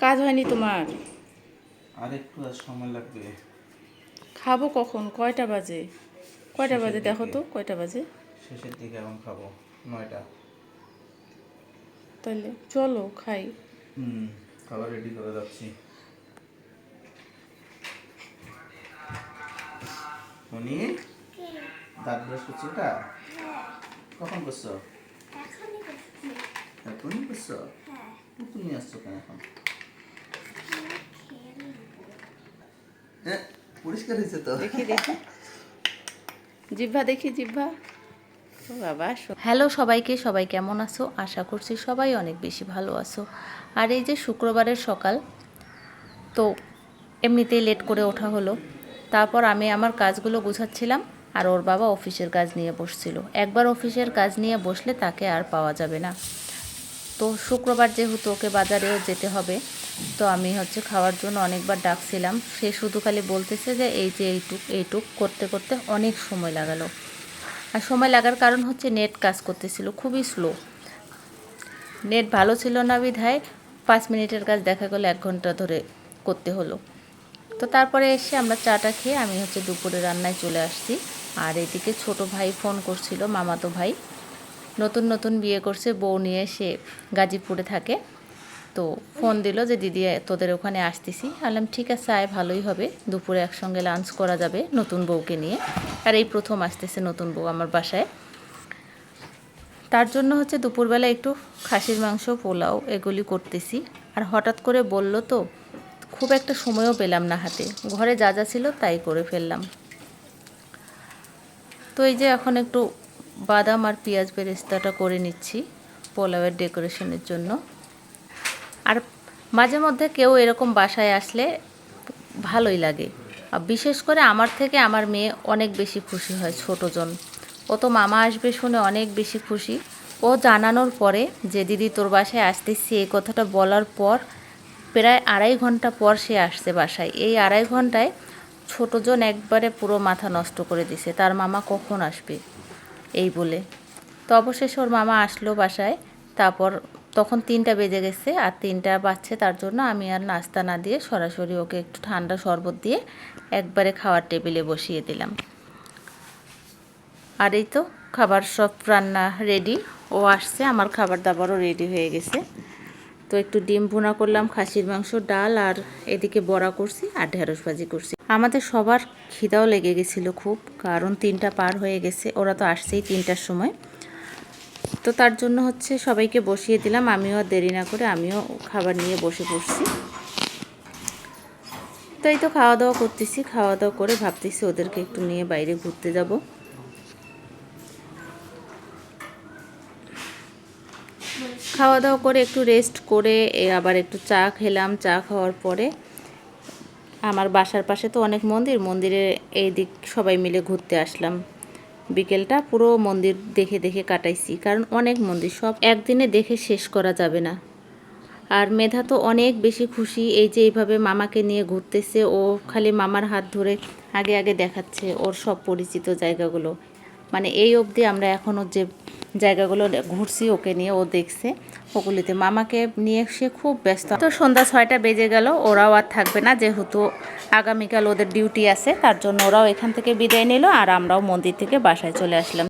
কাজ হয়নি তোমার? আর একটু সময় লাগবে। খাবো কখন? কয়টা বাজে? কয়টা বাজে দেখো দিকে। তো, কয়টা বাজে? শেষের দিকে এখন খাবো 9টা। তাহলে চলো খাই। খাবার রেডি করে যাচ্ছি। মনি, দাঁত ব্রাশ করছো? এটা কখন করছো? এখনই করছো? তুমি আসছো কেন এখন? পরিষ্কার হয়েছে তো? দেখি দেখি জিহ্বা, দেখি জিহ্বা। ও বাবা। হ্যালো সবাইকে, সবাই কেমন আছো? আশা করছি সবাই অনেক বেশি ভালো আছো। আর এই যে শুক্রবারের সকাল, তো এমনিতেই লেট করে ওঠা হলো। তারপর আমি আমার কাজগুলো গুছাচ্ছিলাম, আর ওর বাবা অফিসের কাজ নিয়ে বসছিল। একবার অফিসের কাজ নিয়ে বসলে তাকে আর পাওয়া যাবে না। তো শুক্রবার যেহেতু ওকে বাজারেও যেতে হবে, তো আমি খাওয়ার জন্য অনেকবার ডাকছিলাম। সে শুধু খালি বলতেছে যে এই যে এইটুক করতে করতে অনেক সময় লাগালো। আর সময় লাগার কারণ নেট কাজ করতেছিল খুবই স্লো। নেট ভালো ছিল না বিধায় 5 মিনিটের কাজ দেখা গেলো 1 ঘন্টা ধরে করতে হলো। তো তারপরে এসে আমরা চাটা খেয়ে আমি দুপুরে রান্নায় চলে আসছি। আর এদিকে ছোট ভাই ফোন করছিল, মামাতো ভাই নতুন নতুন বিয়ে করছে, বউ নিয়ে সে গাজীপুরে থাকে। তো ফোন দিল যে দিদি তোদের ওখানে আসতেছি। বললাম ঠিক আছে আয়, ভালোই হবে, দুপুরে একসঙ্গে লাঞ্চ করা যাবে নতুন বউকে নিয়ে। আর এই প্রথম আসতেছে নতুন বউ আমার বাসায়। তার জন্য দুপুরবেলা একটু খাসির মাংস, পোলাও এগুলি করতেছি। আর হঠাৎ করে বলল তো, খুব একটা সময়ও পেলাম না হাতে, ঘরে যা যা ছিল তাই করে ফেললাম। তো এই যে এখন একটু বাদাম আর পেঁয়াজ বেরেস্তাটা করে নিচ্ছি পোলাওয়ের ডেকোরেশনের জন্য। আর মাঝে মধ্যে কেউ এরকম বাসায় আসলে ভালোই লাগে। আর বিশেষ করে আমার থেকে আমার মেয়ে অনেক বেশি খুশি হয়, ছোটোজন। ও তো মামা আসবে শুনে অনেক বেশি খুশি। ও জানানোর পরে যে দিদি তোর বাসায় আসতেছি, এই কথাটা বলার পর প্রায় 2.5 ঘন্টা পর সে আসছে বাসায়। এই 2.5 ঘন্টায় ছোটোজন একবারে পুরো মাথা নষ্ট করে দিছে, তার মামা কখন আসবে এই বলে। তো অবশেষে ওর মামা আসলো বাসায়। তারপর তখন 3টা বেজে গেছে, আর 3টা বাজছে, তার জন্য আমি আর নাস্তা না দিয়ে সরাসরি ওকে একটু ঠান্ডা শরবত দিয়ে একবারে খাওয়ার টেবিলে বসিয়ে দিলাম। আর এই তো খাবার সব রান্না রেডি। ও আসছে, আমার খাবার দাবারও রেডি হয়ে গেছে। তো একটু ডিম ভুনা করলাম, খাসির মাংস, ডাল, আর এদিকে বড়া করছি আর ঢেঁড়স ভাজি করছি। আমাদের সবার খিদাও লেগে গেছিলো খুব, কারণ 3টা পার হয়ে গেছে, ওরা তো আসছেই 3টার সময়। তো তার জন্য সবাইকে বসিয়ে দিলাম, আমিও দেরি না করে আমিও খাবার নিয়ে বসে পড়ছি। তো এই তো খাওয়া দাওয়া করতেছি, খাওয়া দাওয়া করে ভাবতেছি ওদেরকে একটু নিয়ে বাইরে ঘুরতে যাব। খাওয়া দাওয়া করে একটু রেস্ট করে আবার একটু চা খেলাম। চা খাওয়ার পরে আমার বাসার পাশে তো অনেক মন্দির, মন্দিরে এই দিক সবাই মিলে ঘুরতে আসলাম। বিকেলটা পুরো মন্দির দেখে দেখে কাটাইছি, কারণ অনেক মন্দির, সব একদিনে দেখে শেষ করা যাবে না। আর মেধা তো অনেক বেশি খুশি, এই যে এইভাবে মামাকে নিয়ে ঘুরতেছে। ও খালি মামার হাত ধরে আগে আগে দেখাচ্ছে ওর সব পরিচিত জায়গাগুলো। মানে এই অবধি আমরা এখনও যে জায়গাগুলো ঘুরছি ওকে নিয়ে, ও দেখছে ওগুলিতে। মামাকে নিয়ে সে খুব ব্যস্ত। তো সন্ধ্যা 6টা বেজে গেল, ওরাও আর থাকবে না, যেহেতু আগামীকাল ওদের ডিউটি আছে, তার জন্য ওরাও এখান থেকে বিদায় নিল, আর আমরাও মন্দির থেকে বাসায় চলে আসলাম।